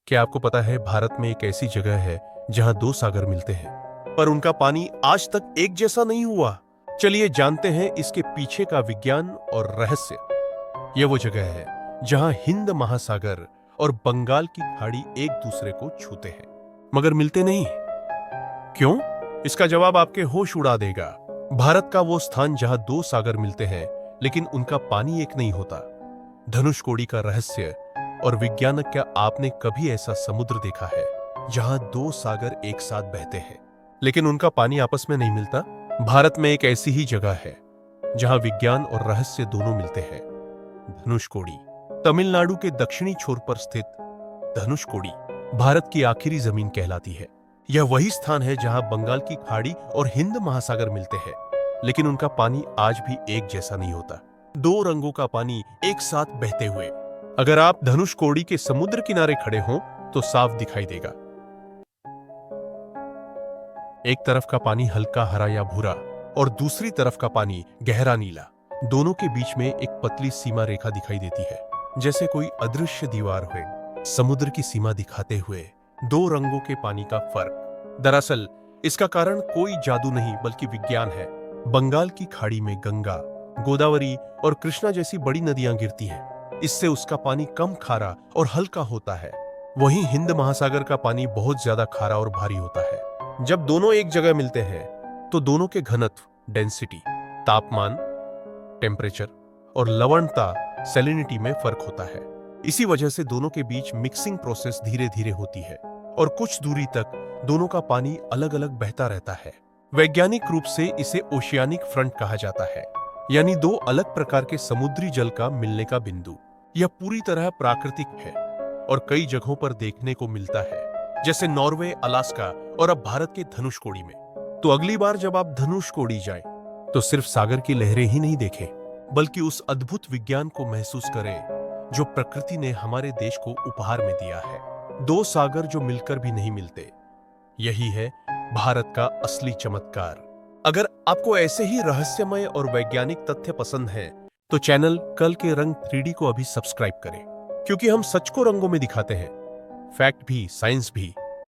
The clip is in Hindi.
क्या आपको पता है भारत में एक ऐसी जगह है जहां दो सागर मिलते हैं, पर उनका पानी आज तक एक जैसा नहीं हुआ। चलिए जानते हैं इसके पीछे का विज्ञान और रहस्य। यह वो जगह है जहां हिंद महासागर और बंगाल की खाड़ी एक दूसरे को छूते हैं, मगर मिलते नहीं। क्यों? इसका जवाब आपके होश उड़ा देगा। भारत का वो स्थान जहां दो सागर मिलते हैं लेकिन उनका पानी एक नहीं होता। धनुषकोडी का रहस्य। और वैज्ञानिक, क्या आपने कभी ऐसा समुद्र देखा है जहां दो सागर एक साथ बहते हैं लेकिन उनका पानी आपस में नहीं मिलता? भारत में एक ऐसी ही जगह है जहां विज्ञान और रहस्य दोनों मिलते हैं। धनुषकोडी। तमिलनाडु के दक्षिणी छोर पर स्थित धनुषकोडी भारत की आखिरी जमीन कहलाती है। यह वही स्थान है जहां बंगाल की खाड़ी और हिंद महासागर मिलते हैं, लेकिन उनका पानी आज भी एक जैसा नहीं होता। दो रंगों का पानी एक साथ बहते हुए। अगर आप धनुषकोडी के समुद्र किनारे खड़े हों तो साफ दिखाई देगा। एक तरफ का पानी हल्का हरा या भूरा और दूसरी तरफ का पानी गहरा नीला। दोनों के बीच में एक पतली सीमा रेखा दिखाई देती है, जैसे कोई अदृश्य दीवार हो समुद्र की सीमा दिखाते हुए। दो रंगों के पानी का फर्क। दरअसल इसका कारण कोई जादू नहीं बल्कि विज्ञान है। बंगाल की खाड़ी में गंगा, गोदावरी और कृष्णा जैसी बड़ी नदियां गिरती हैं। इससे उसका पानी कम खारा और हल्का होता है। वहीं हिंद महासागर का पानी बहुत ज्यादा खारा और भारी होता है। जब दोनों एक जगह मिलते हैं तो दोनों के घनत्व, डेंसिटी, तापमान, टेम्परेचर और लवणता, सैलिनिटी में फर्क होता है। इसी वजह से दोनों के बीच मिक्सिंग प्रोसेस धीरे धीरे होती है और कुछ दूरी तक दोनों का पानी अलग अलग बहता रहता है। वैज्ञानिक रूप से इसे ओशियानिक फ्रंट कहा जाता है, यानी दो अलग प्रकार के समुद्री जल का मिलने का बिंदु। यह पूरी तरह प्राकृतिक है और कई जगहों पर देखने को मिलता है, जैसे नॉर्वे, अलास्का और अब भारत के धनुषकोडी में। तो अगली बार जब आप धनुषकोडी जाएं, तो सिर्फ सागर की लहरें ही नहीं देखें, बल्कि उस अद्भुत विज्ञान को महसूस करें जो प्रकृति ने हमारे देश को उपहार में दिया है। दो सागर जो मिलकर भी नहीं मिलते, यही है भारत का असली चमत्कार। अगर आपको ऐसे ही रहस्यमय और वैज्ञानिक तथ्य पसंद हैं, तो चैनल कल के रंग 3D को अभी सब्सक्राइब करें, क्योंकि हम सच को रंगों में दिखाते हैं, फैक्ट भी, साइंस भी।